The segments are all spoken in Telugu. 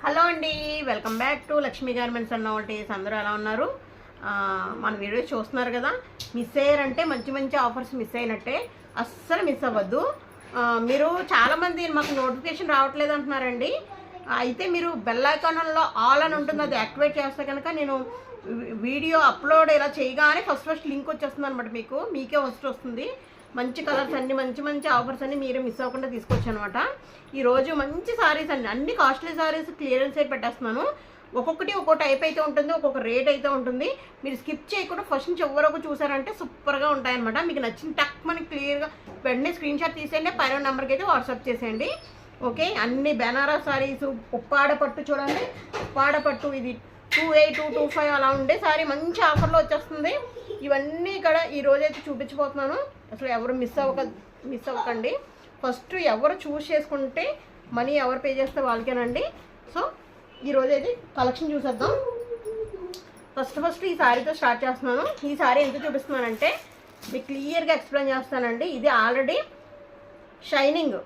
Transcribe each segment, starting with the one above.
హలో అండి, welcome back to Lakshmi garments and notice. అందరూ ఎలా ఉన్నారు? మన వీడియో చూస్తున్నారు కదా. మిస్ అయ్యారంటే మంచి మంచి ఆఫర్స్ మిస్ అయినట్టే, అస్సలు మిస్ అవ్వద్దు. మీరు చాలామంది మాకు నోటిఫికేషన్ రావట్లేదు అంటున్నారండి. అయితే మీరు బెల్ ఐకాన్లో ఆల్ అని ఉంటుంది, అది యాక్టివేట్ చేస్తే కనుక నేను వీడియో అప్లోడ్ ఇలా చేయగానే ఫస్ట్ లింక్ వచ్చేస్తుంది అనమాట. మీకే వస్తుంది. మంచి కలర్స్ అన్ని మంచి మంచి ఆఫర్స్ అన్ని మీరే మిస్ అవ్వకుండా తీసుకొచ్చాను అనమాట. ఈరోజు మంచి సారీస్ అండి, అన్ని కాస్ట్లీ సారీస్ క్లియరెన్స్ అయితే పెట్టేస్తున్నాను. ఒక్కొక్కటి ఒక్కో టైప్ అయితే ఉంటుంది, ఒక్కొక్క రేట్ అయితే ఉంటుంది. మీరు స్కిప్ చేయకుండా ఫస్ట్ నుంచి ఎవరకు చూసారంటే సూపర్గా ఉంటాయన్నమాట. మీకు నచ్చిన టక్ మనకి క్లియర్గా వెంటనే స్క్రీన్ షాట్ తీసేయండి, పైన నెంబర్కి అయితే వాట్సాప్ చేసేయండి. ఓకే, అన్ని బెనారస్ సారీస్, ఉప్పాడ పట్టు చూడండి. ఉప్పాడ పట్టు ఇది 2825 అలా ఉండే సారీ మంచి ఆఫర్లో వచ్చేస్తుంది. ఇవన్నీ ఇక్కడ ఈరోజు అయితే చూపించబోతున్నాను. అసలు ఎవరు మిస్ అవ్వకండి. ఫస్ట్ ఎవరు చూస్ చేసుకుంటే మనీ ఎవరు పే చేస్తే వాళ్ళకేనండి. సో ఈరోజు అయితే కలెక్షన్ చూసేద్దాం. ఫస్ట్ ఈ శారీతో స్టార్ట్ చేస్తున్నాను. ఈ శారీ ఎంత చూపిస్తున్నానంటే మీకు క్లియర్గా ఎక్స్ప్లెయిన్ చేస్తానండి. ఇది ఆల్రెడీ షైనింగ్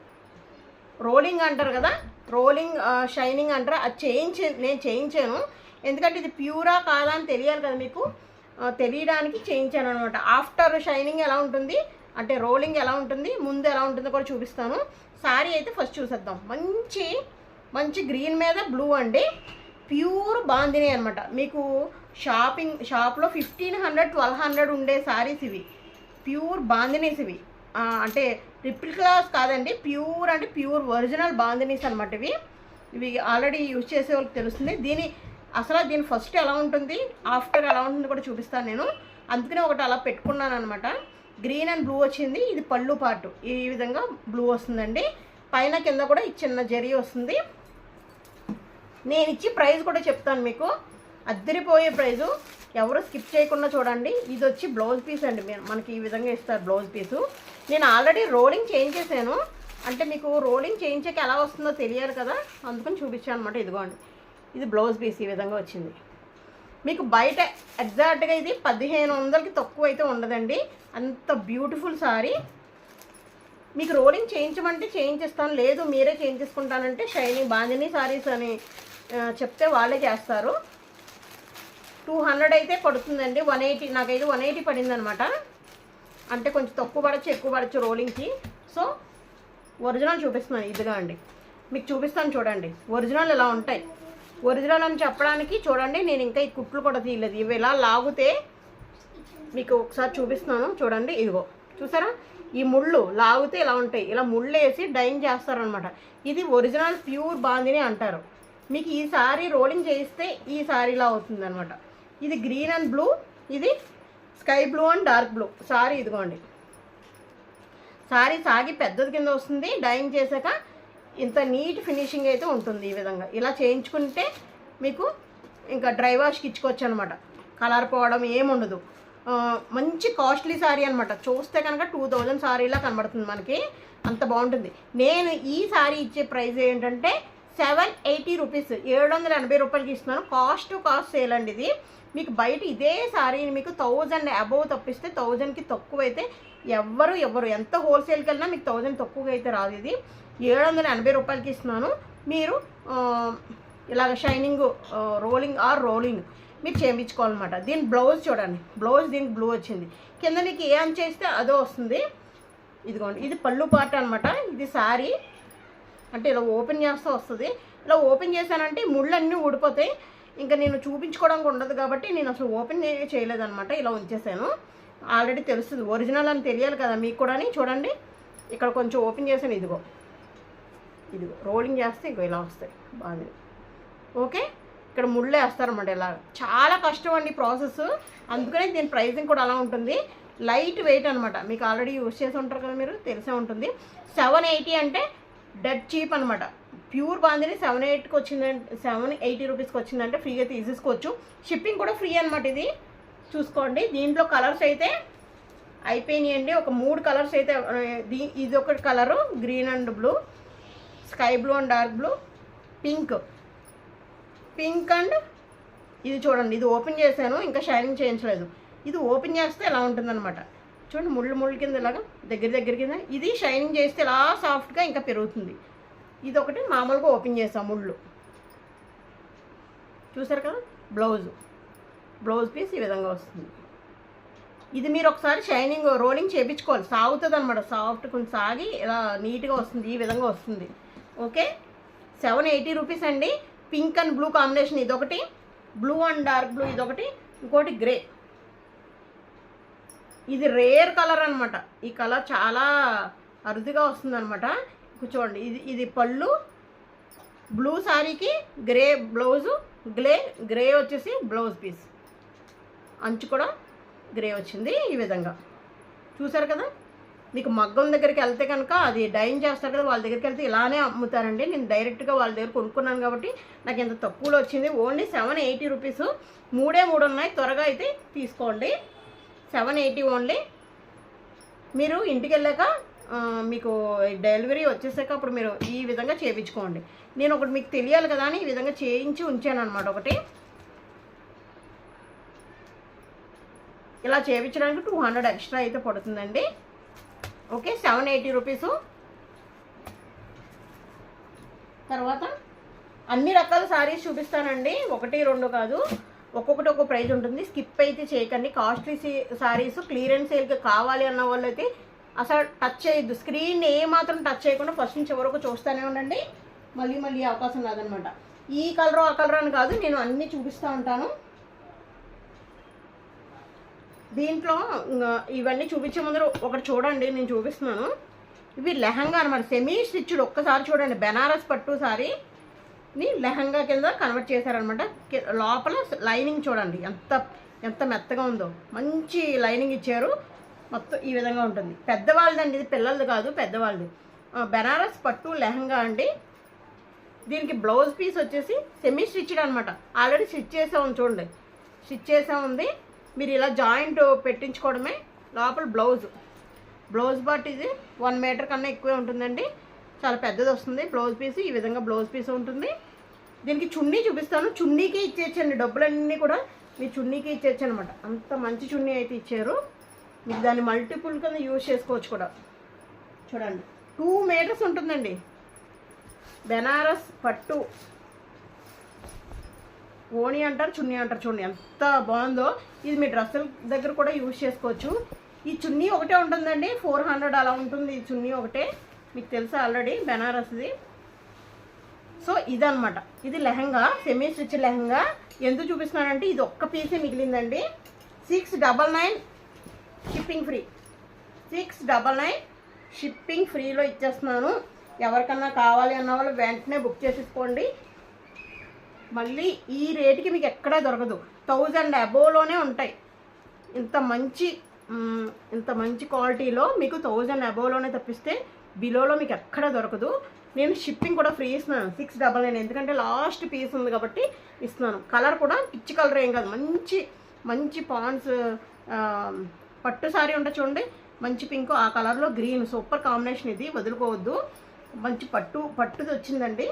రోలింగ్ అంటారు కదా, రోలింగ్ షైనింగ్ అంటారు. అది నేను చేయించాను. ఎందుకంటే ఇది ప్యూరా కాదా అని తెలియాలి కదా మీకు, తెలియడానికి చేయించాను అనమాట. ఆఫ్టర్ షైనింగ్ ఎలా ఉంటుంది అంటే రోలింగ్ ఎలా ఉంటుంది, ముందు ఎలా ఉంటుందో కూడా చూపిస్తాను. శారీ అయితే ఫస్ట్ చూసేద్దాం. మంచి మంచి గ్రీన్ మీద బ్లూ అండి, ప్యూర్ బాందిని అనమాట. మీకు షాప్లో 1500-1200 ఉండే శారీస్ ఇవి, ప్యూర్ బాందినీస్ ఇవి. అంటే రిప్లికాస్ కాదండి, ప్యూర్ అంటే ప్యూర్ ఒరిజినల్ బాందినీస్ అనమాట. ఇవి ఆల్రెడీ యూజ్ చేసే వాళ్ళకి తెలుస్తుంది. దీని ఫస్ట్ ఎలా ఉంటుంది, ఆఫ్టర్ ఎలా ఉంటుంది కూడా చూపిస్తాను నేను. అందుకనే ఒకటి అలా పెట్టుకున్నాను అనమాట. గ్రీన్ అండ్ బ్లూ వచ్చింది. ఇది పళ్ళు పార్టు ఈ విధంగా బ్లూ వస్తుందండి. పైన కింద కూడా ఈ చిన్న జరీ వస్తుంది. నేను ఇచ్చి ప్రైస్ కూడా చెప్తాను మీకు, అద్దరిపోయే ప్రైజు. ఎవరు స్కిప్ చేయకుండా చూడండి. ఇది వచ్చి బ్లౌజ్ పీస్ అండి, మనకి ఈ విధంగా ఇస్తారు బ్లౌజ్ పీసు. నేను ఆల్రెడీ రోలింగ్ చేంజ్ చేశాను. అంటే మీకు రోలింగ్ చేయించాక ఎలా వస్తుందో తెలియాలి కదా, అందుకని చూపించాను అనమాట. ఇదిగోండి, ఇది బ్లౌజ్ పీస్ ఈ విధంగా వచ్చింది. మీకు బయట ఎగ్జాక్ట్గా ఇది 1500కి తక్కువ అయితే ఉండదండి. అంత బ్యూటిఫుల్ సారీ. మీకు రోలింగ్ చేయించమంటే చేయించేస్తాను, లేదు మీరే చేయించేసుకుంటానంటే షైనింగ్ బాందిని సారీస్ అని చెప్తే వాళ్ళే చేస్తారు. 200 అయితే పడుతుందండి. 180 నాకైతే 180 పడింది అనమాట. అంటే కొంచెం తక్కువ పడచ్చు ఎక్కువ పడచ్చు రోలింగ్కి. సో ఒరిజినల్ చూపిస్తున్నాను. ఇదిగా అండి మీకు చూపిస్తాను చూడండి. ఒరిజినల్ ఇలా ఉంటాయి. ఒరిజినల్ అని చెప్పడానికి చూడండి, నేను ఇంకా ఈ కుట్లు కూడా తీయలేదు. ఇవి ఇలా లాగితే మీకు ఒకసారి చూపిస్తున్నాను చూడండి. ఇదిగో చూసారా, ఈ ముళ్ళు లాగితే ఇలా ఉంటాయి. ఇలా ముళ్ళు వేసి డైన్ చేస్తారనమాట. ఇది ఒరిజినల్ ప్యూర్ బాందిని అంటారు. మీకు ఈ సారీ రోలింగ్ చేయిస్తే ఈ సారీలా అవుతుంది అనమాట. ఇది గ్రీన్ అండ్ బ్లూ, ఇది sky blue and dark blue sorry. ఇదిగోండి, సారీ సాగి పెద్దది కింద వస్తుంది. డైన్ చేశాక ఇంత నీట్ ఫినిషింగ్ అయితే ఉంటుంది. ఈ విధంగా ఇలా చేయించుకుంటే మీకు ఇంకా డ్రై వాష్కి ఇచ్చుకోవచ్చు అనమాట. కలర్ పోవడం ఏముండదు. మంచి కాస్ట్లీ సారీ అనమాట. చూస్తే కనుక 2000 సారీలా కనబడుతుంది మనకి, అంత బాగుంటుంది. నేను ఈ సారీ ఇచ్చే ప్రైస్ ఏంటంటే 780 రూపీస్, 780 రూపాయలకి ఇస్తున్నాను. కాస్ట్ సేల్ అండి ఇది. మీకు బయట ఇదే సారీని మీకు 1000 అబోవ్ తప్పిస్తే 1000కి తక్కువ అయితే ఎవరు ఎంత హోల్సేల్కి వెళ్ళినా మీకు 1000 తక్కువగా అయితే రాదు. ఇది 780 రూపాయలకి ఇస్తున్నాను. మీరు ఇలాగ షైనింగ్ రోలింగ్ మీరు చేయించుకోవాలన్నమాట. దీని బ్లౌజ్ చూడండి, బ్లౌజ్ దీనికి బ్లూ వచ్చింది. కింద మీకు ఏ అని చేస్తే అదో వస్తుంది. ఇదిగోండి, ఇది పళ్ళు పార్ట్ అనమాట. ఇది శారీ అంటే ఇలా ఓపెన్ చేస్తూ వస్తుంది. ఇలా ఓపెన్ చేశానంటే ముళ్ళన్నీ ఊడిపోతాయి. ఇంకా నేను చూపించుకోవడానికి ఉండదు కాబట్టి నేను అసలు ఓపెన్ చేయలేదన్నమాట. ఇలా ఉంచేసాను. ఆల్రెడీ తెలుస్తుంది, ఒరిజినల్ అని తెలియాలి కదా మీకు కూడా. చూడండి, ఇక్కడ కొంచెం ఓపెన్ చేశాను. ఇదిగో రోలింగ్ చేస్తే ఇగో ఇలా వస్తాయి బాగా. ఓకే, ఇక్కడ ముళ్ళు వేస్తారన్నమాట. ఇలా చాలా కష్టం అండి ప్రాసెస్. అందుకనే దీని ప్రైసింగ్ కూడా అలా ఉంటుంది. లైట్ వెయిట్ అనమాట. మీకు ఆల్రెడీ యూజ్ చేసి ఉంటారు కదా, మీరు తెలిసే ఉంటుంది. 780 అంటే డెడ్ చీప్ అనమాట. ప్యూర్ బాందిని 780 రూపీస్కి వచ్చిందంటే ఫ్రీగా తీసేసుకోవచ్చు. షిప్పింగ్ కూడా ఫ్రీ అనమాట. ఇది చూసుకోండి. దీంట్లో కలర్స్ అయితే అయిపోయినాయండి. ఒక 3 కలర్స్ అయితే, ఇది ఒక colour green and blue, sky blue and dark blue, pink and ఇది చూడండి. ఇది ఓపెన్ చేశాను, ఇంకా షైనింగ్ చేయించలేదు. ఇది ఓపెన్ చేస్తే ఎలా ఉంటుందన్నమాట. చూడండి, ముళ్ళు కింద ఇలాగా దగ్గర కింద. ఇది షైనింగ్ చేస్తే ఇలా సాఫ్ట్గా ఇంకా పెరుగుతుంది. ఇది ఒకటి మామూలుగా ఓపెన్ చేసాం ముళ్ళు. చూసారు కదా, బ్లౌజ్ పీస్ ఈ విధంగా వస్తుంది. ఇది మీరు ఒకసారి షైనింగ్ రోలింగ్ చేయించుకోవాలి, సాగుతుంది అనమాట. సాఫ్ట్ కొంచెం సాగి ఇలా నీట్గా వస్తుంది, ఈ విధంగా వస్తుంది. ఓకే, 780 రూపీస్ అండి. పింక్ అండ్ బ్లూ కాంబినేషన్ ఇదొకటి, బ్లూ అండ్ డార్క్ బ్లూ ఇదొకటి, ఇంకోటి గ్రే. ఇది రేర్ కలర్ అనమాట. ఈ కలర్ చాలా అరుదుగా వస్తుంది అనమాట. చూడండి, ఇది పళ్ళు, బ్లూ శారీకి గ్రే బ్లౌజు, గ్రే వచ్చేసి బ్లౌజ్ పీస్, అంచు కూడా గ్రే వచ్చింది. ఈ విధంగా చూసారు కదా. మీకు మగ్గం దగ్గరికి వెళ్తే కనుక అది డైన్ చేస్తారు కదా, వాళ్ళ దగ్గరికి వెళ్తే ఇలానే అమ్ముతారండి. నేను డైరెక్ట్గా వాళ్ళ దగ్గర కొనుక్కున్నాను కాబట్టి నాకు ఎంత తక్కువలో వచ్చింది. Only 780 rupees. 3 ఉన్నాయి, త్వరగా అయితే తీసుకోండి. 780 ఓన్లీ. మీరు ఇంటికి వెళ్ళాక మీకు డెలివరీ వచ్చేసాక అప్పుడు మీరు ఈ విధంగా చేయించుకోండి. నేను ఒకటి మీకు తెలియాలి కదా అని ఈ విధంగా చేయించి ఉంచాను అనమాట. ఒకటి ఇలా చేయించడానికి 200 ఎక్స్ట్రా అయితే పడుతుందండి. Okay, 780 rupees. తర్వాత అన్ని రకాల శారీస్ చూపిస్తానండి, 1 2 కాదు, ఒక్కొక్కటి ఒక్కొక్క ప్రైజ్ ఉంటుంది. స్కిప్ అయితే చేయకండి. కాస్ట్లీ శారీస్ క్లియరెన్స్ సేల్కి కావాలి అన్న వాళ్ళు అయితే అసలు టచ్ చేయొద్దు. స్క్రీన్ ఏమాత్రం టచ్ చేయకుండా ఫస్ట్ నుంచి ఎవరొక చూస్తూనే ఉండండి. మళ్ళీ అవకాశం రాదనమాట. ఈ కలర్ ఆ కలర్ అని కాదు, నేను అన్నీ చూపిస్తూ ఉంటాను. దీంట్లో ఇవన్నీ చూపించే ముందు ఒకటి చూడండి, నేను చూపిస్తున్నాను. ఇవి లెహంగా అనమాట, సెమీ స్టిచ్డ్. ఒక్కసారి చూడండి, బెనారస్ పట్టు సారీని లెహంగా కింద కన్వర్ట్ చేశారనమాట. లోపల లైనింగ్ చూడండి ఎంత మెత్తగా ఉందో, మంచి లైనింగ్ ఇచ్చారు. మొత్తం ఈ విధంగా ఉంటుంది. పెద్దవాళ్ళదండి, ఇది పిల్లలది కాదు, పెద్దవాళ్ళది. బెనారస్ పట్టు లెహంగా అండి. దీనికి బ్లౌజ్ పీస్ వచ్చేసి సెమీ స్టిచ్డ్ అనమాట. ఆల్రెడీ స్టిచ్ చేసే ఉంది చూడండి, స్టిచ్ చేసే ఉంది. మీరు ఇలా జాయింట్ పెట్టించుకోవడమే. లోపల బ్లౌజ్ పార్ట్ ఇది 1 మీటర్ కన్నా ఎక్కువే ఉంటుందండి. చాలా పెద్దది వస్తుంది బ్లౌజ్ పీస్. ఈ విధంగా బ్లౌజ్ పీస్ ఉంటుంది. దీనికి చున్నీ చూపిస్తాను. చున్నీకి ఇచ్చేచ్చండి, డబ్బులన్నీ కూడా మీ చున్నీకి ఇచ్చేచ్చు అనమాట. అంత మంచి చున్నీ అయితే ఇచ్చారు. మీరు దాన్ని మల్టిపుల్ కింద యూజ్ చేసుకోవచ్చు కూడా. చూడండి, 2 మీటర్స్ ఉంటుందండి. బెనారస్ పట్టు ఓణి అంటారు, చున్నీ అంటారు. చూడండి ఎంత బాగుందో. ఇది మీ డ్రెస్సుల దగ్గర కూడా యూజ్ చేసుకోవచ్చు. ఈ చున్నీ ఒకటే ఉంటుందండి, 400 అలా ఉంటుంది. ఈ చున్నీ ఒకటే, మీకు తెలుసా ఆల్రెడీ బెనారస్ది. సో ఇదనమాట, ఇది లెహంగా, సెమీ స్టిచ్ లెహంగా. ఎందుకు చూపిస్తున్నానంటే ఇది ఒక్క పీసే మిగిలిందండి. 699 షిప్పింగ్ ఫ్రీ. 699 షిప్పింగ్ ఫ్రీలో ఇచ్చేస్తున్నాను. ఎవరికన్నా కావాలి అన్న వాళ్ళు వెంటనే బుక్ చేసేసుకోండి. మళ్ళీ ఈ రేటుకి మీకు ఎక్కడా దొరకదు. 1000 అబోవ్లోనే ఉంటాయి. ఇంత మంచి క్వాలిటీలో మీకు 1000 అబోవ్లోనే తప్పిస్తే బిలోలో మీకు ఎక్కడా దొరకదు. నేను షిప్పింగ్ కూడా ఫ్రీ ఇస్తున్నాను. 699, ఎందుకంటే లాస్ట్ పీస్ ఉంది కాబట్టి ఇస్తున్నాను. కలర్ కూడా పిచ్చి కలర్ ఏం కాదు, మంచి పాండ్స్ పట్టు సారీ ఉంటుంది చూడండి, మంచి పింక్, ఆ కలర్లో గ్రీన్, సూపర్ కాంబినేషన్. ఇది వదులుకోవద్దు. మంచి పట్టుది వచ్చిందండి.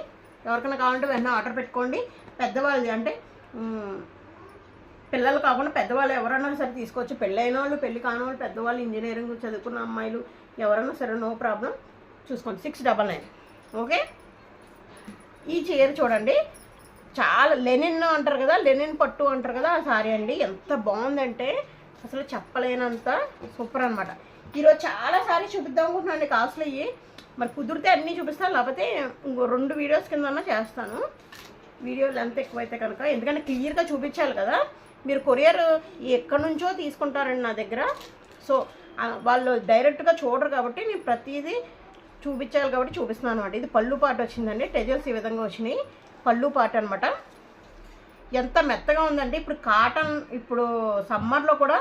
ఎవరికైనా కావాలంటే వెంటనే ఆర్డర్ పెట్టుకోండి. పెద్దవాళ్ళది అంటే పిల్లలు కాకుండా పెద్దవాళ్ళు ఎవరైనా సరే తీసుకోవచ్చు. పెళ్ళైన వాళ్ళు, పెళ్ళి కాని వాళ్ళు, పెద్దవాళ్ళు, ఇంజనీరింగ్ చదువుకున్న అమ్మాయిలు ఎవరైనా సరే నో ప్రాబ్లం, చూసుకోండి. 699. ఓకే, ఈ చీర చూడండి, చాలా లెనిన్ అంటారు కదా, లెనిన్ పట్టు అంటారు కదా, ఆ సారీ అండి. ఎంత బాగుందంటే అసలు చెప్పలేనంత సూపర్ అనమాట. ఈరోజు చాలా సారీ చూపిద్దాం అనుకుంటున్నాను, కాస్ట్లీ. మరి కుదిరితే అన్నీ చూపిస్తాను, లేకపోతే ఇంకో 2 వీడియోస్ కింద చేస్తాను. వీడియో లెంత్ ఎక్కువైతే కనుక, ఎందుకంటే క్లియర్గా చూపించాలి కదా. మీరు కొరియర్ ఎక్కడి నుంచో తీసుకుంటారండి నా దగ్గర. సో వాళ్ళు డైరెక్ట్గా చూడరు కాబట్టి నేను ప్రతిదీ చూపించాలి కాబట్టి చూపిస్తున్నాను అనమాట. ఇది పళ్ళు పాట వచ్చిందండి, టెజల్స్ ఈ విధంగా వచ్చినాయి. పళ్ళు పాట అనమాట. ఎంత మెత్తగా ఉందంటే ఇప్పుడు కాటన్, ఇప్పుడు సమ్మర్లో కూడా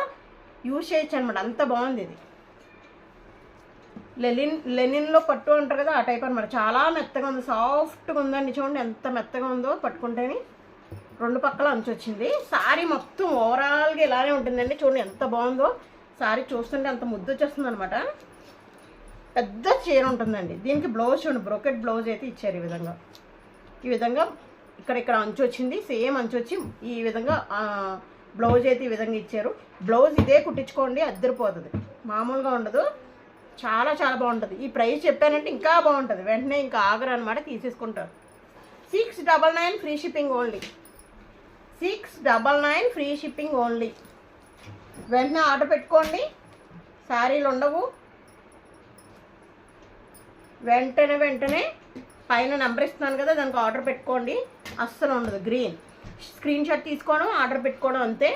యూజ్ చేయొచ్చు అనమాట. అంత బాగుంది ఇది. లెనిన్లో పట్టు అంటారు కదా, ఆ టైప్ అనమాట. చాలా మెత్తగా ఉంది, సాఫ్ట్గా ఉందండి. చూడండి ఎంత మెత్తగా ఉందో, పట్టుకుంటేనే 2 పక్కల అంచు వచ్చింది. సారీ మొత్తం ఓవరాల్గా ఇలానే ఉంటుందండి. చూడండి ఎంత బాగుందో. సారీ చూస్తుంటే అంత ముద్దు వచ్చేస్తుంది అనమాట. పెద్ద చీర ఉంటుందండి. దీనికి బ్లౌజ్ చూడండి, బ్రోకెట్ బ్లౌజ్ అయితే ఇచ్చారు. ఈ విధంగా ఇక్కడ అంచు వచ్చింది, సేమ్ అంచు వచ్చి ఈ విధంగా బ్లౌజ్ అయితే ఈ విధంగా ఇచ్చారు. బ్లౌజ్ ఇదే కుట్టించుకోండి, అద్దరిపోతుంది, మామూలుగా ఉండదు. చాలా బాగుంటుంది. ఈ ప్రైస్ చెప్పానంటే ఇంకా బాగుంటుంది, వెంటనే ఇంకా ఆగరు అనమాట, తీసేసుకుంటారు. 699 free shipping only. 699 free shipping only. వెంటనే ఆర్డర్ పెట్టుకోండి, శారీలు ఉండవు. వెంటనే పైన నెంబర్ ఇస్తున్నాను కదా, దానికి ఆర్డర్ పెట్టుకోండి, అస్సలు ఉండదు. గ్రీన్ స్క్రీన్ షాట్ తీసుకోవడం, ఆర్డర్ పెట్టుకోవడం అంతే.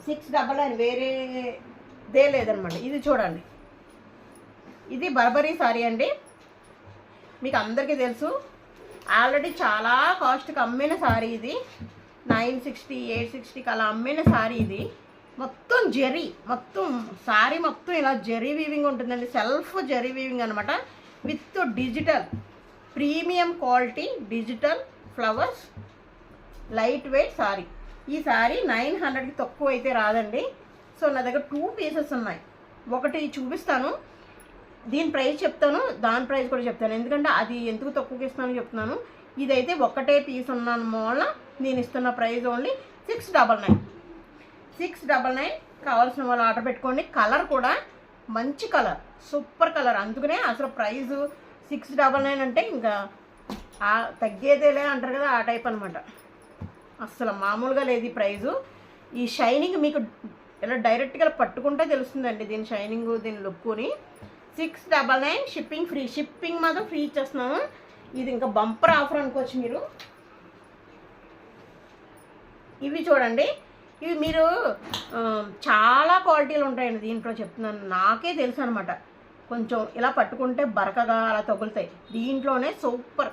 699 వేరేదే లేదనమాట. ఇది చూడండి, ఇది బర్బరీ సారీ అండి. మీకు అందరికీ తెలుసు, ఆల్రెడీ చాలా కాస్ట్కి అమ్మిన సారీ ఇది. 960 860కి అలా అమ్మిన సారీ ఇది. మొత్తం జరీ, మొత్తం సారీ మొత్తం ఇలా జరీ వీవింగ్ ఉంటుందండి. సెల్ఫ్ జరీ వీవింగ్ అనమాట, with digital premium quality digital flowers, light weight sorry. ఈ సారీ 900కి తక్కువ అయితే రాదండి. సో నా దగ్గర 2 పీసెస్ ఉన్నాయి. ఒకటి చూపిస్తాను, దీని ప్రైస్ చెప్తాను, దాని ప్రైస్ కూడా చెప్తాను. ఎందుకంటే అది ఎందుకు తక్కువకి ఇస్తానని చెప్తున్నాను. ఇదైతే ఒకటే పీస్ ఉన్నాను వల్ల నేను ఇస్తున్న ప్రైస్ ఓన్లీ 699. 699 కావాల్సిన వాళ్ళు ఆర్డర్ పెట్టుకోండి. కలర్ కూడా మంచి కలర్, సూపర్ కలర్. అందుకనే అసలు ప్రైస్ 699 అంటే ఇంకా తగ్గేదేలే అంటారు కదా, ఆ టైప్ అనమాట. అస్సలు మామూలుగా లేదు ఈ ప్రైజు. ఈ షైనింగ్ మీకు ఇలా డైరెక్ట్గా పట్టుకుంటే తెలుస్తుందండి దీని షైనింగ్, దీని లుక్కుని. 699 షిప్పింగ్ ఫ్రీ. షిప్పింగ్ మాత్రం ఫ్రీ ఇచ్చేస్తున్నాము. ఇది ఇంకా బంపర్ ఆఫర్ అనుకోవచ్చు మీరు. ఇవి చూడండి, ఇవి మీరు చాలా క్వాలిటీలు ఉంటాయండి దీంట్లో, చెప్తున్నాను. నాకే తెలుసు అనమాట. కొంచెం ఇలా పట్టుకుంటే బరకగా అలా తగులుతాయి. దీంట్లోనే సూపర్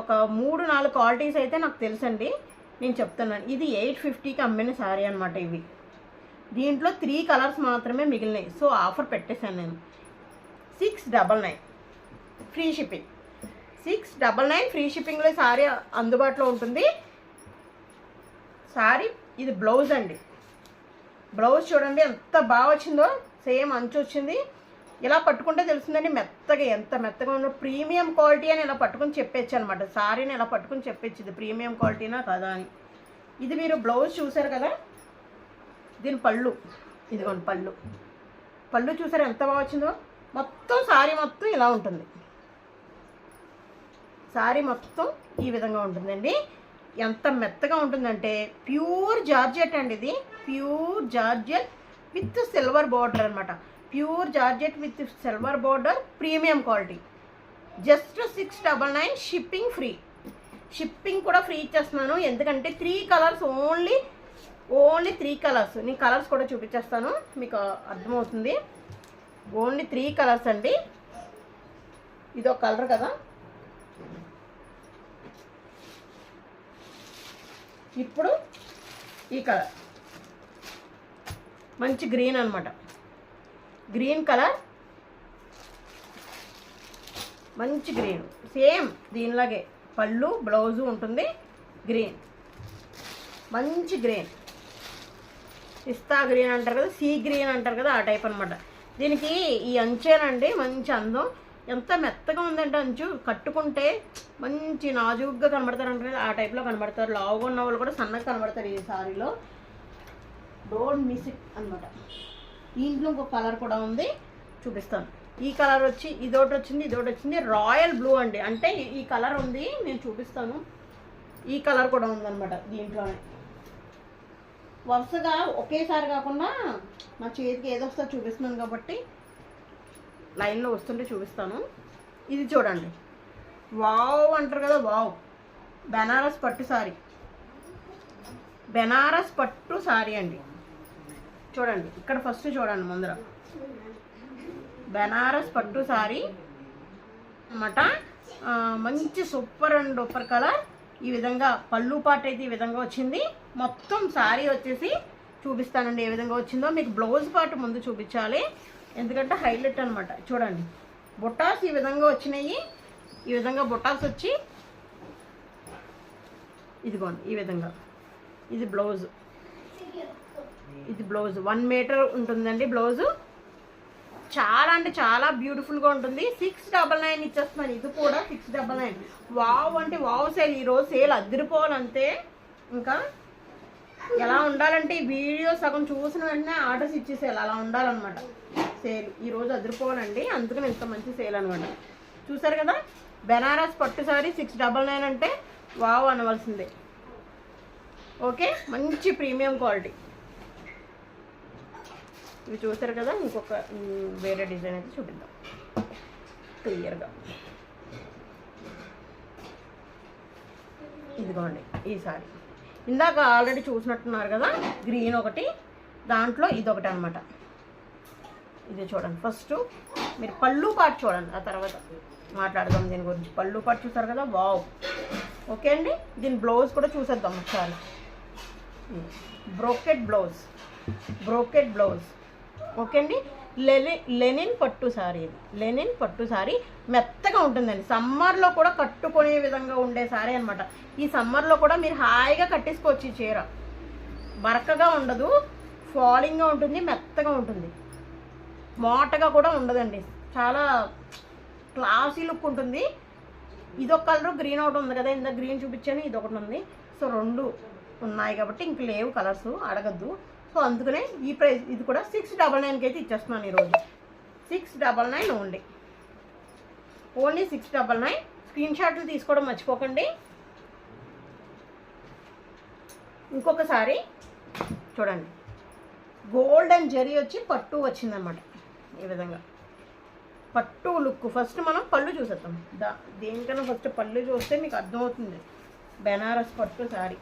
ఒక 3-4 క్వాలిటీస్ అయితే నాకు తెలుసండి, నేను చెప్తున్నాను. ఇది 850కి అమ్మిన శారీ అనమాట. ఇవి దీంట్లో 3 కలర్స్ మాత్రమే మిగిలినాయి. సో ఆఫర్ పెట్టేశాను నేను. 699 ఫ్రీ షిప్పింగ్. 699 ఫ్రీ షిప్పింగ్లో శారీ అందుబాటులో ఉంటుంది. శారీ ఇది బ్లౌజ్ అండి. బ్లౌజ్ చూడండి ఎంత బాగా వచ్చిందో, సేమ్ అంచు వచ్చింది. ఇలా పట్టుకుంటే తెలుస్తుందండి మెత్తగా, ఎంత మెత్తగా ఉందో. ప్రీమియం క్వాలిటీ అని ఇలా పట్టుకుని చెప్పచ్చు అనమాట. శారీని ఇలా పట్టుకుని చెప్పచ్చు ఇది ప్రీమియం క్వాలిటీనా కదా అని. ఇది మీరు బ్లౌజ్ చూసారు కదా, దీని పళ్ళు ఇదిగోండి. పళ్ళు చూసారు ఎంత బాగా వచ్చిందో. మొత్తం శారీ మొత్తం ఇలా ఉంటుంది. శారీ మొత్తం ఈ విధంగా ఉంటుందండి. ఎంత మెత్తగా ఉంటుందంటే ప్యూర్ జార్జెట్ అండి. ఇది pure georgette with silver border అనమాట. Pure georgette with silver border, premium quality. Just 699 shipping free. Shipping కూడా ఫ్రీ ఇచ్చేస్తున్నాను. ఎందుకంటే 3 కలర్స్ ఓన్లీ 3 కలర్స్. నేను కలర్స్ కూడా చూపించేస్తాను, మీకు అర్థమవుతుంది. ఓన్లీ 3 కలర్స్ అండి. ఇదొక కలర్ కదా, ఇప్పుడు ఈ కలర్ మంచి గ్రీన్ అనమాట. గ్రీన్ కలర్, మంచి గ్రీన్, సేమ్ దీనిలాగే పళ్ళు బ్లౌజు ఉంటుంది. గ్రీన్, మంచి గ్రీన్, పిస్తా గ్రీన్ అంటారు కదా, సీ గ్రీన్ అంటారు కదా, ఆ టైప్ అనమాట. దీనికి ఈ అంచేనండి మంచి అందం. ఎంత మెత్తగా ఉందంటే అంచు, కట్టుకుంటే మంచి నాజుగ్గా కనబడతారు అంటారు కదా, ఆ టైప్లో కనబడతారు. లావుగా ఉన్న వాళ్ళు కూడా సన్నగా కనబడతారు ఈ సారీలో. డోంట్ మిస్ ఇట్ అనమాట. దీంట్లో ఇంకొక కలర్ కూడా ఉంది, చూపిస్తాను. ఈ కలర్ వచ్చి ఇదొకటి వచ్చింది రాయల్ బ్లూ అండి. అంటే ఈ కలర్ ఉంది, నేను చూపిస్తాను. ఈ కలర్ కూడా ఉందన్నమాట దీంట్లోనే. వరుసగా ఒకేసారి కాకుండా నా చేతికి ఏదో వస్తుందో చూపిస్తున్నాను కాబట్టి లైన్లో వస్తుంటే చూపిస్తాను. ఇది చూడండి, వావ్ అంటారు కదా, వావ్. బెనారస్ పట్టు సారీ, బెనారస్ పట్టు సారీ అండి. చూడండి ఇక్కడ ఫస్ట్ చూడండి ముందర, బెనారస్ పట్టు సారీ అన్నమాట. మంచి సూపర్ అండ్ డూపర్ కలర్. ఈ విధంగా పళ్ళు పార్ట్ అయితే ఈ విధంగా వచ్చింది. మొత్తం సారీ వచ్చేసి చూపిస్తానండి ఏ విధంగా వచ్చిందో. మీకు బ్లౌజ్ పార్ట్ ముందు చూపించాలి, ఎందుకంటే హైలైట్ అనమాట. చూడండి బుట్టాస్ ఈ విధంగా వచ్చినాయి. ఈ విధంగా బుట్టాస్ వచ్చి ఇదిగోండి ఈ విధంగా. ఇది బ్లౌజ్, ఇది బ్లౌజ్ 1 మీటర్ ఉంటుందండి బ్లౌజు. చాలా అంటే చాలా బ్యూటిఫుల్గా ఉంటుంది. 699 ఇచ్చేస్తున్నాను. ఇది కూడా 699. వావ్ అంటే వావ్ సేల్. ఈరోజు సేల్ అదిరిపోవాలంతే. ఇంకా ఎలా ఉండాలంటే ఈ వీడియో సగం చూసిన వెంటనే ఆర్డర్స్ ఇచ్చేసేయాలి, అలా ఉండాలన్నమాట సేల్. ఈరోజు అదిరిపోవాలండి, అందుకని ఇంత మంచి సేల్ అనమాట. చూసారు కదా, బెనారస్ పట్టు సారీ 699 అంటే వావ్ అనవలసిందే. ఓకే, మంచి ప్రీమియం క్వాలిటీ. ఇవి చూసారు కదా, ఇంకొక వేరే డిజైన్ అయితే చూపిద్దాం క్లియర్గా. ఇదిగోండి ఈ సారీ ఇందాక ఆల్రెడీ చూసినట్టున్నారు కదా, గ్రీన్ ఒకటి, దాంట్లో ఇదొకటి అనమాట. ఇది చూడండి, ఫస్ట్ మీరు పళ్ళు పాటు చూడండి, ఆ తర్వాత మాట్లాడదాం దీని గురించి. పళ్ళు పాటు చూసారు కదా, వావ్. ఓకే అండి, దీని బ్లౌజ్ కూడా చూసేద్దాం ఒకసారి. Brocade blouse. ఓకే అండి, లెనిన్ పట్టు సారీ. ఇది లెనిన్ పట్టు సారీ, మెత్తగా ఉంటుందండి. సమ్మర్లో కూడా కట్టుకునే విధంగా ఉండే సారీ అనమాట. ఈ సమ్మర్లో కూడా మీరు హాయిగా కట్టేసుకోవచ్చు. ఈ చీర బరకగా ఉండదు, ఫాలింగ్గా ఉంటుంది, మెత్తగా ఉంటుంది, మోటగా కూడా ఉండదండి. చాలా క్లాసీ లుక్ ఉంటుంది. ఇదొక కలరు, గ్రీన్ ఒకటి ఉంది కదా, ఇంత గ్రీన్ చూపించాను, ఇది ఒకటి ఉంది. సో 2 ఉన్నాయి కాబట్టి ఇంక లేవు కలర్స్, అడగద్దు. సో అందుకనే ఈ ప్రైస్, ఇది కూడా 699కి అయితే ఇచ్చేస్తున్నాను ఈరోజు. 699 ఓన్లీ 699. స్క్రీన్ షాట్లు తీసుకోవడం మర్చిపోకండి. ఇంకొకసారి చూడండి, గోల్డెన్ జరీ వచ్చి పట్టు వచ్చిందనమాట. ఈ విధంగా పట్టు లుక్. ఫస్ట్ మనం పళ్ళు చూసేద్దాం. దేనికన్నా ఫస్ట్ పళ్ళు చూస్తే మీకు అర్థమవుతుంది. బెనారస్ పట్టు సారీ,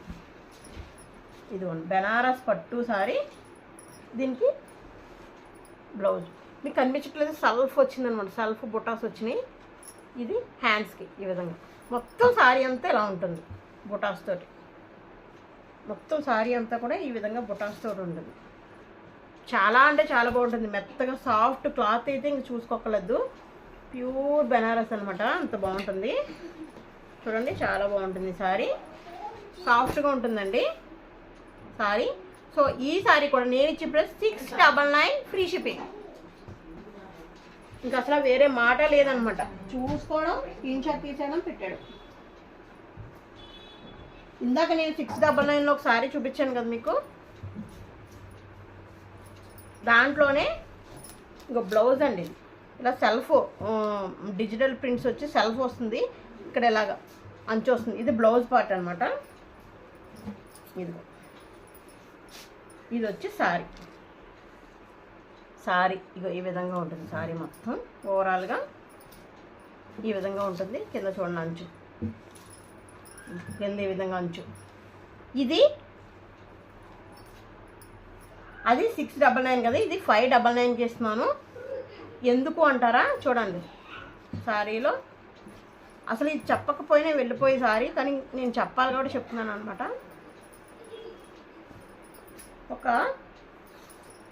ఇదిగోండి బెనారస్ పట్టు సారీ. దీనికి బ్లౌజ్ మీకు కనిపించట్లేదు, సెల్ఫ్ వచ్చిందనమాట, సెల్ఫ్ బుటాస్ వచ్చినాయి. ఇది హ్యాండ్స్కి ఈ విధంగా. మొత్తం సారీ అంతా ఇలా ఉంటుంది బుటాస్ తోటి. మొత్తం సారీ అంతా కూడా ఈ విధంగా బుటాస్ తోటి ఉంటుంది. చాలా అంటే చాలా బాగుంటుంది, మెత్తగా సాఫ్ట్ క్లాత్ అయితే ఇంక చూసుకోకలేదు. ప్యూర్ బెనారస్ అనమాట, అంత బాగుంటుంది. చూడండి చాలా బాగుంటుంది సారీ, సాఫ్ట్గా ఉంటుందండి సారీ. సో ఈ సారీ కూడా నేను ఇచ్చే ప్రైస్ 699 ఫ్రీ షిప్పింగ్. ఇంకా అసలు వేరే మాట లేదనమాట. చూసుకోవడం, స్క్రీన్ షాట్ తీసేయడం, పెట్టాడు. ఇందాక నేను 699లో ఒక సారీ చూపించాను కదా మీకు, దాంట్లోనే ఇంకో బ్లౌజ్ అండి. ఇలా సెల్ఫ్ డిజిటల్ ప్రింట్స్ వచ్చి సెల్ఫ్ వస్తుంది, ఇక్కడ ఇలాగ అంచు వస్తుంది. ఇది బ్లౌజ్ పార్ట్ అనమాట. ఇది వచ్చి సారీ ఇగో ఈ విధంగా ఉంటుంది. సారీ మొత్తం ఓవరాల్గా ఈ విధంగా ఉంటుంది. కింద చూడండి అంచు, కింద ఈ విధంగా అంచు. అది 699 కదా, ఇది 599 ఇస్తున్నాను. ఎందుకు అంటారా, చూడండి సారీలో అసలు ఇది చెప్పకపోయినా వెళ్ళిపోయే సారీ, కానీ నేను చెప్పాలి కాబట్టి చెప్తున్నాను అనమాట.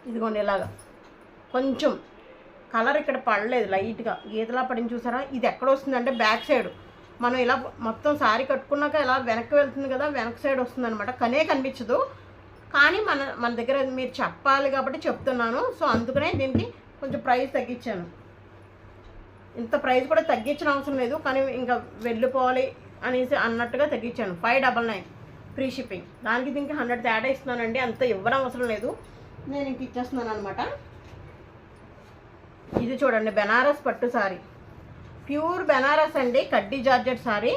ఇదిగోండి ఇలాగా కొంచెం కలర్ ఇక్కడ పడలేదు, లైట్గా గీతలా పడింది చూసారా. ఇది ఎక్కడ వస్తుందంటే బ్యాక్ సైడ్, మనం ఇలా మొత్తం సారీ కట్టుకున్నాక ఇలా వెనక్కి వెళ్తుంది కదా, వెనక్ సైడ్ వస్తుంది అనమాట. కనిపించదు, కానీ మన దగ్గర మీరు చెప్పాలి కాబట్టి చెప్తున్నాను. సో అందుకనే దీనికి కొంచెం ప్రైస్ తగ్గించాను. ఇంత ప్రైస్ కూడా తగ్గించిన అవసరం లేదు, కానీ ఇంకా వెళ్ళిపోవాలి అనేసి అన్నట్టుగా తగ్గించాను. 599 ఫ్రీ షిప్పింగ్. దానికి దీనికి 100 తేడా ఇస్తున్నానండి, అంత ఇవ్వడం అవసరం లేదు, నేను ఇంక ఇచ్చేస్తున్నాను అనమాట. ఇది చూడండి బెనారస్ పట్టు సారీ, ప్యూర్ బెనారస్ అండి, కడ్డీ జార్జెట్ సారీ.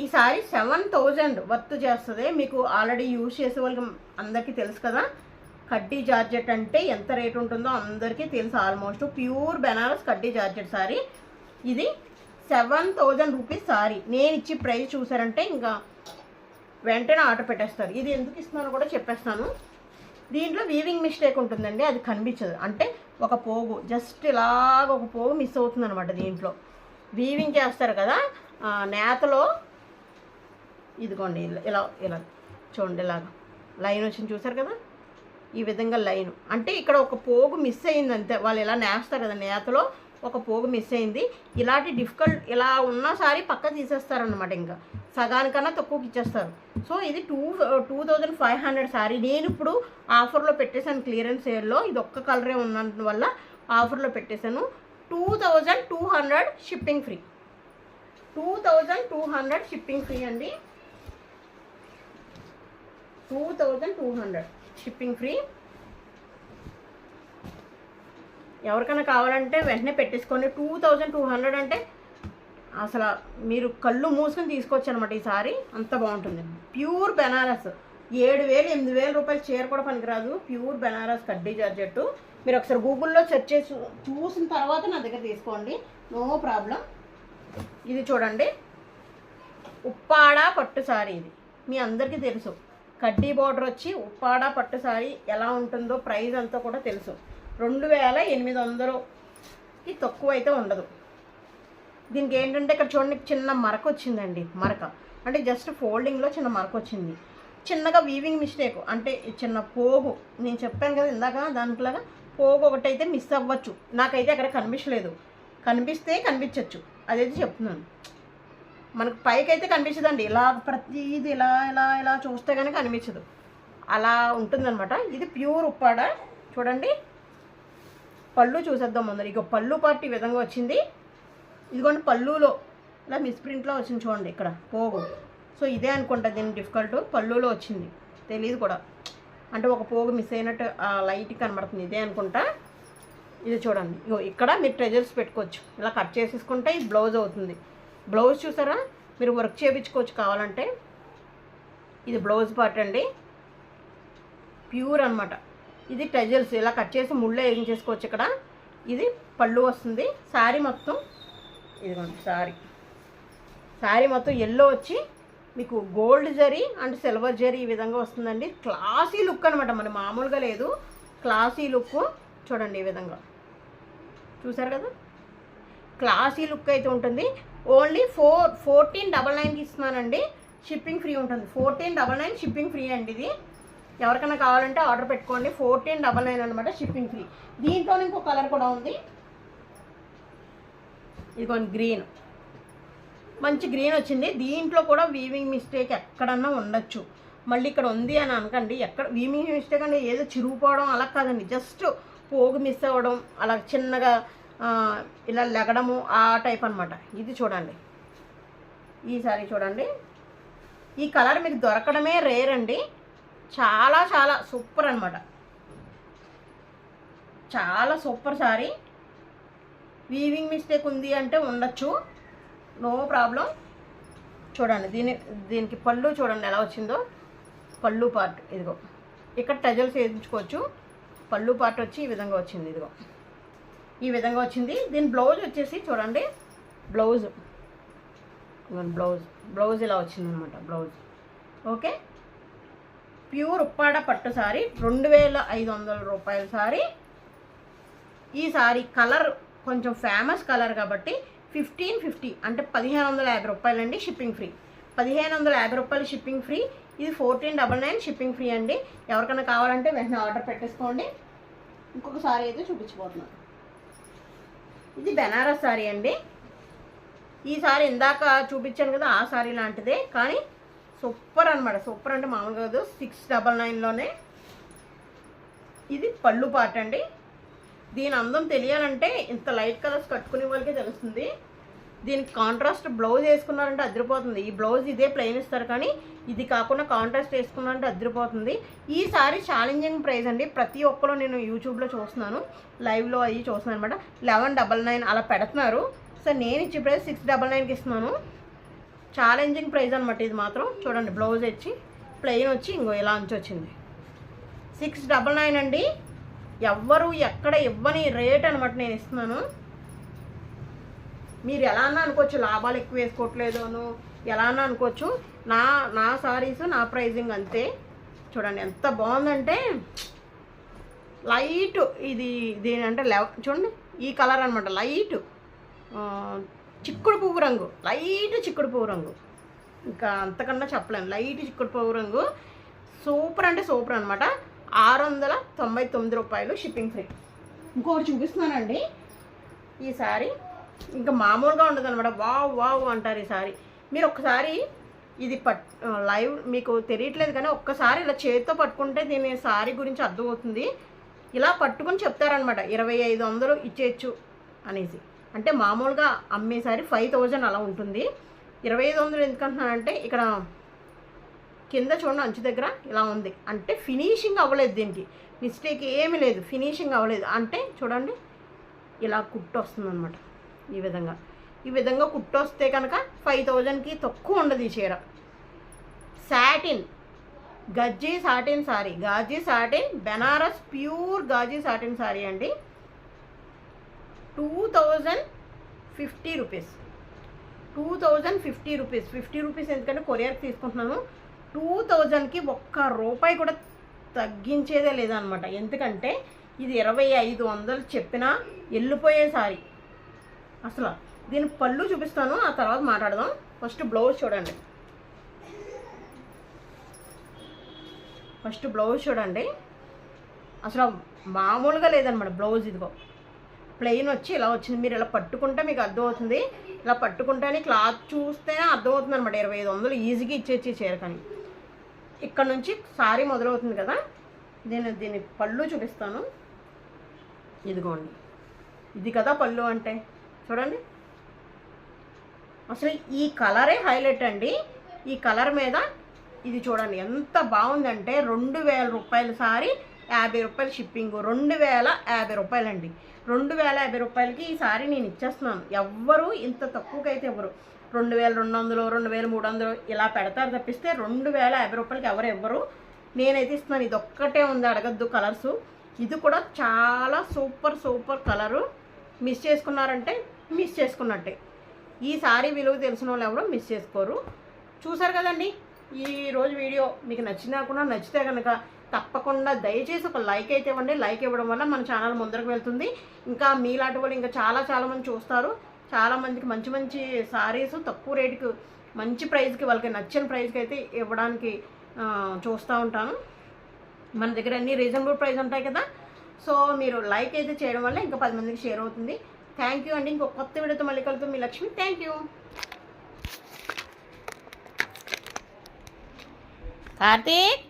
ఈ సారీ 7000 వర్త్ చేస్తుంది. మీకు ఆల్రెడీ యూజ్ చేసే వాళ్ళకి అందరికీ తెలుసు కదా, కడ్డీ జార్జెట్ అంటే ఎంత రేట్ ఉంటుందో అందరికీ తెలుసు ఆల్మోస్ట్. ప్యూర్ బెనారస్ కడ్డీ జార్జెట్ సారీ. ఇది 7000 రూపీస్ సారీ. నేను ఇచ్చి ప్రైస్ చూసారంటే ఇంకా వెంటనే ఆర్డర్ పెట్టేస్తారు. ఇది ఎందుకు ఇస్తున్నానో కూడా చెప్పేస్తాను. దీంట్లో వీవింగ్ మిస్టేక్ ఉంటుందండి, అది కనిపించదు. అంటే ఒక పోగు జస్ట్ ఇలాగ ఒక పోగు మిస్ అవుతుంది అనమాట. దీంట్లో వీవింగ్ చేస్తారు కదా నేతలో, ఇదిగోండి ఇలా ఇలా చూడండి, ఇలాగ లైన్ వచ్చింది చూసారు కదా, ఈ విధంగా లైన్. అంటే ఇక్కడ ఒక పోగు మిస్ అయింది అంతే. వాళ్ళు ఇలా నేస్తారు కదా, నేతలో ఒక పోగు మిస్ అయింది. ఇలాంటి డిఫికల్ట్ ఇలా ఉన్న సారీ పక్క తీసేస్తారనమాట, ఇంకా సగానికన్నా తక్కువకి ఇచ్చేస్తారు. సో ఇది 2500 సారీ. నేను ఇప్పుడు ఆఫర్లో పెట్టేశాను, క్లియరెన్స్ సేల్లో. ఇది ఒక్క కలరే ఉన్నందు వల్ల ఆఫర్లో పెట్టేశాను. 2200 షిప్పింగ్ ఫ్రీ. 2200 షిప్పింగ్ ఫ్రీ అండి. 2200 షిప్పింగ్ ఫ్రీ. ఎవరికైనా కావాలంటే వెంటనే పెట్టేసుకోండి. 2200 అంటే అసలు మీరు కళ్ళు మూసుకొని తీసుకోవచ్చు అనమాట. ఈ సారీ అంత బాగుంటుంది. ప్యూర్ బెనారస్, 7,000 8,000 రూపాయలు చీర కూడా పనికిరాదు. ప్యూర్ బెనారస్ కడ్డీ జార్జెట్టు. మీరు ఒకసారి గూగుల్లో సెర్చ్ చేసి చూసిన తర్వాత నా దగ్గర తీసుకోండి, నో ప్రాబ్లం. ఇది చూడండి, ఉప్పాడ పట్టు సారీ. ఇది మీ అందరికీ తెలుసు. కడ్డీ బార్డర్ వచ్చి ఉప్పాడ పట్టు సారీ ఎలా ఉంటుందో ప్రైస్ అంతా కూడా తెలుసు. 2,800కి తక్కువ అయితే ఉండదు. దీనికి ఏంటంటే ఇక్కడ చూడండి చిన్న మరక వచ్చిందండి. మరక అంటే జస్ట్ ఫోల్డింగ్లో చిన్న మరక వచ్చింది. చిన్నగా వీవింగ్ మిస్టేక్ అంటే చిన్న పోగు, నేను చెప్పాను కదా ఇందాక, దాంట్లోగా పోగు ఒకటైతే మిస్ అవ్వచ్చు. నాకైతే అక్కడ కనిపించలేదు. కనిపిస్తే కనిపించవచ్చు, అదైతే చెప్తున్నాను. మనకు పైకి అయితే కనిపించదండి. ఇలా ప్రతిది ఇలా ఇలా ఇలా చూస్తే కానీ కనిపించదు, అలా ఉంటుందన్నమాట. ఇది ప్యూర్ ఉప్పాడ. చూడండి పళ్ళు చూసేద్దాం ముందర. ఇక పళ్ళు పార్ట్ ఈ విధంగా వచ్చింది. ఇదిగోండి పళ్ళులో ఇలా మిస్ప్రింట్లో వచ్చింది చూడండి ఇక్కడ పోగు. సో ఇదే అనుకుంటా దీని డిఫికల్ట్. పళ్ళులో వచ్చింది, తెలియదు కూడా, అంటే ఒక పోగు మిస్ అయినట్టు లైట్ కనబడుతుంది, ఇదే అనుకుంటా. ఇది చూడండి, ఇగో ఇక్కడ మీరు ట్రెజర్స్ పెట్టుకోవచ్చు. ఇలా కట్ చేసేసుకుంటే ఇది బ్లౌజ్ అవుతుంది. బ్లౌజ్ చూసారా, మీరు వర్క్ చేయించుకోవచ్చు కావాలంటే. ఇది బ్లౌజ్ పార్ట్ అండి, ప్యూర్ అనమాట. ఇది ట్రెజర్స్ ఇలా కట్ చేసి ముళ్ళే వేయించేసుకోవచ్చు ఇక్కడ. ఇది పళ్ళు వస్తుంది. శారీ మొత్తం ఇదిగోండి, శారీ మొత్తం ఎల్లో వచ్చి మీకు gold zari and silver zari ఈ విధంగా వస్తుందండి. క్లాసీ లుక్ అనమాట, మన మామూలుగా లేదు, క్లాసీ లుక్. చూడండి ఈ విధంగా, చూసారు కదా, క్లాసీ లుక్ అయితే ఉంటుంది. ఓన్లీ 1499కి ఇస్తున్నానండి. షిప్పింగ్ ఫ్రీ ఉంటుంది. 1499 షిప్పింగ్ ఫ్రీ అండి. ఇది ఎవరికైనా కావాలంటే ఆర్డర్ పెట్టుకోండి. 1499 అనమాట, షిప్పింగ్ ఫ్రీ. దీంట్లో ఇంకో కలర్ కూడా ఉంది. ఇదిగోండి గ్రీన్, మంచి గ్రీన్ వచ్చింది. దీంట్లో కూడా వీవింగ్ మిస్టేక్ ఎక్కడన్నా ఉండొచ్చు. మళ్ళీ ఇక్కడ ఉంది అని అనకండి. ఎక్కడ వీవింగ్ మిస్టేక్ అంటే ఏదో చిరుగుపోవడం అలా కాదండి, జస్ట్ పోగు మిస్ అవ్వడం, అలా చిన్నగా ఇలా లెగడము, ఆ టైప్ అనమాట. ఇది చూడండి, ఈ సారీ చూడండి. ఈ కలర్ మీకు దొరకడమే రేర్ అండి. చాలా చాలా సూపర్ అనమాట, చాలా సూపర్ సారీ. వీవింగ్ మిస్టేక్ ఉంది అంటే ఉండొచ్చు, నో ప్రాబ్లం. చూడండి దీనికి పళ్ళు చూడండి ఎలా వచ్చిందో. పళ్ళు పార్ట్ ఇదిగో, ఇక్కడ టజల్స్ వేయించుకోవచ్చు. పళ్ళు పార్ట్ వచ్చి ఈ విధంగా వచ్చింది. ఇదిగో ఈ విధంగా వచ్చింది. దీని బ్లౌజ్ వచ్చేసి చూడండి, బ్లౌజ్ ఇలా వచ్చిందనమాట బ్లౌజ్. ఓకే, ప్యూర్ ఉప్పాడ పట్టు సారీ, 2,500 రూపాయల సారీ. ఈ సారీ కలర్ కొంచెం ఫేమస్ కలర్ కాబట్టి 1550 అంటే 1,550 రూపాయలండి, షిప్పింగ్ ఫ్రీ. 1,550 రూపాయలు షిప్పింగ్ ఫ్రీ. ఇది 1499 షిప్పింగ్ ఫ్రీ అండి. ఎవరికైనా కావాలంటే వెంటనే ఆర్డర్ పెట్టేసుకోండి. ఇంకొక సారీ అయితే చూపించబోతున్నాను. ఇది బెనారస్ సారీ అండి. ఈ సారీ ఇందాక చూపించాను కదా, ఆ సారీ లాంటిదే, కానీ సూపర్ అనమాట. సూపర్ అంటే మామూలుగా కాదు. 699లోనే. ఇది పళ్ళు పార్ట్ అండి. దీని అందం తెలియాలంటే ఇంత లైట్ కలర్స్ కట్టుకునే వాళ్ళకే తెలుస్తుంది. దీనికి కాంట్రాస్ట్ బ్లౌజ్ వేసుకున్నారంటే అదిరిపోతుంది. ఈ బ్లౌజ్ ఇదే ప్లెయిన్ ఇస్తారు, కానీ ఇది కాకుండా కాంట్రాస్ట్ వేసుకున్నారంటే అదిరిపోతుంది. ఈ సారీ ఛాలెంజింగ్ ప్రైస్ అండి. ప్రతి ఒక్కరు నేను యూట్యూబ్లో చూస్తున్నాను, లైవ్లో అవి చూస్తున్నాను అనమాట. 1199 అలా పెడుతున్నారు. సో నేను ఇచ్చే ప్రైస్ 699కి ఇస్తున్నాను. ఛాలెంజింగ్ ప్రైస్ అనమాట ఇది మాత్రం. చూడండి బ్లౌజ్ వచ్చి ప్లెయిన్ వచ్చి ఇంకో ఇలా అంచు వచ్చింది. 699 అండి. ఎవ్వరు ఎక్కడ ఇవ్వని రేట్ అనమాట నేను ఇస్తున్నాను. మీరు ఎలా అన్నా అనుకోవచ్చు లాభాలు ఎక్కువ వేసుకోవట్లేదును, ఎలా అన్నా అనుకోవచ్చు. నా సారీస్ నా ప్రైజింగ్ అంతే. చూడండి ఎంత బాగుందంటే, లైట్ దీని అంటే చూడండి ఈ కలర్ అనమాట. లైట్ చిక్కుడు పువ్వు రంగు, లైట్ చిక్కుడు పువ్వు రంగు, ఇంకా అంతకన్నా చెప్పలేము. లైట్ చిక్కుడు పువ్వు రంగు, సూపర్ అంటే సూపర్ అనమాట. 699 రూపాయలు షిప్పింగ్ ఫ్రీ. ఇంకొకటి చూపిస్తున్నానండి. ఈ సారీ ఇంకా మామూలుగా ఉండదు అనమాట. వావ్ అంటారు ఈ సారీ. మీరు ఒక్కసారి ఇది లైవ్ మీకు తెలియట్లేదు కానీ ఒక్కసారి ఇలా చేతితో పట్టుకుంటే దీని సారీ గురించి అర్థమవుతుంది. ఇలా పట్టుకుని చెప్తారనమాట 2,500 ఇచ్చేయచ్చు అనేసి. అంటే మామూలుగా అమ్మే సారీ 5,000 అలా ఉంటుంది. 2,500 ఎందుకంటున్నానంటే ఇక్కడ కింద చూడండి అంచు దగ్గర ఇలా ఉంది, అంటే ఫినిషింగ్ అవ్వలేదు, దీనికి మిస్టేక్ ఏమీ లేదు, ఫినిషింగ్ అవ్వలేదు. అంటే చూడండి ఇలా కుట్టు వస్తుంది అనమాట ఈ విధంగా. ఈ విధంగా కుట్టొస్తే కనుక 5000కి తక్కువ ఉండదు ఈ చీర. Satin gajji satin sari, gaji satin Banaras pure gaji satin sari అండి. 2050 రూపీస్. 2050 రూపీస్. 50 రూపీస్ ఎందుకంటే కొరియర్కి తీసుకుంటున్నాను. 2000కి ఒక్క రూపాయి కూడా తగ్గించేదే లేదనమాట. ఎందుకంటే ఇది 2500 చెప్పినా వెళ్ళిపోయే సారీ. అసలు దీని పళ్ళు చూపిస్తాను, ఆ తర్వాత మాట్లాడదాం. ఫస్ట్ బ్లౌజ్ చూడండి. అసలు మామూలుగా లేదనమాట బ్లౌజ్. ఇదిగో ప్లెయిన్ వచ్చి ఇలా వచ్చింది. మీరు ఇలా పట్టుకుంటే మీకు అర్థమవుతుంది. ఇలా పట్టుకుంటేనే క్లాత్ చూస్తేనే అర్థమవుతుంది అనమాట. 2500 ఈజీగా ఇచ్చేసి చీర. కానీ ఇక్కడ నుంచి సారీ మొదలవుతుంది కదా. దీని పళ్ళు చూపిస్తాను. ఇదిగోండి, ఇది కదా పళ్ళు అంటే. చూడండి, అసలు ఈ కలరే హైలైట్ అండి. ఈ కలర్ మీద ఇది చూడండి ఎంత బాగుందంటే 2000 రూపాయల సారీ, 50 రూపాయలు షిప్పింగ్. 2050 రూపాయలండి. 2050 రూపాయలకి ఈ సారీ నేను ఇచ్చేస్తున్నాను. ఎవ్వరు ఇంత తక్కువకైతే ఎవరు 2200, 2300 ఇలా పెడతారు తప్పిస్తే 2050 రూపాయలకి ఎవరు నేనైతే ఇస్తున్నాను. ఇది ఒక్కటే ఉంది, అడగద్దు కలర్సు. ఇది కూడా చాలా సూపర్ కలరు. మిస్ చేసుకున్నారంటే మిస్ చేసుకున్నట్టే. ఈ సారీ విలువ తెలిసిన వాళ్ళు ఎవరు మిస్ చేసుకోరు. చూసారు కదండి ఈరోజు వీడియో. మీకు నచ్చితే కనుక తప్పకుండా దయచేసి ఒక లైక్ అయితే ఇవ్వండి. లైక్ ఇవ్వడం వల్ల మన ఛానల్ ముందరకు వెళ్తుంది. ఇంకా మీలాంటి వాళ్ళు ఇంకా చాలా మంది చూస్తారు. చాలామందికి మంచి సారీస్ తక్కువ రేటుకి మంచి ప్రైస్కి వాళ్ళకి నచ్చిన ప్రైస్కి అయితే ఇవ్వడానికి చూస్తూ ఉంటాను. మన దగ్గర అన్ని రీజనబుల్ ప్రైస్ ఉంటాయి కదా. సో మీరు లైక్ అయితే చేయడం వల్ల ఇంకా 10 మందికి షేర్ అవుతుంది. థ్యాంక్ యూ అండి. ఇంకొక కొత్త వీడియోతో మళ్ళీ కలుగుతాం. మీ లక్ష్మి. Thank you. కార్తీక్.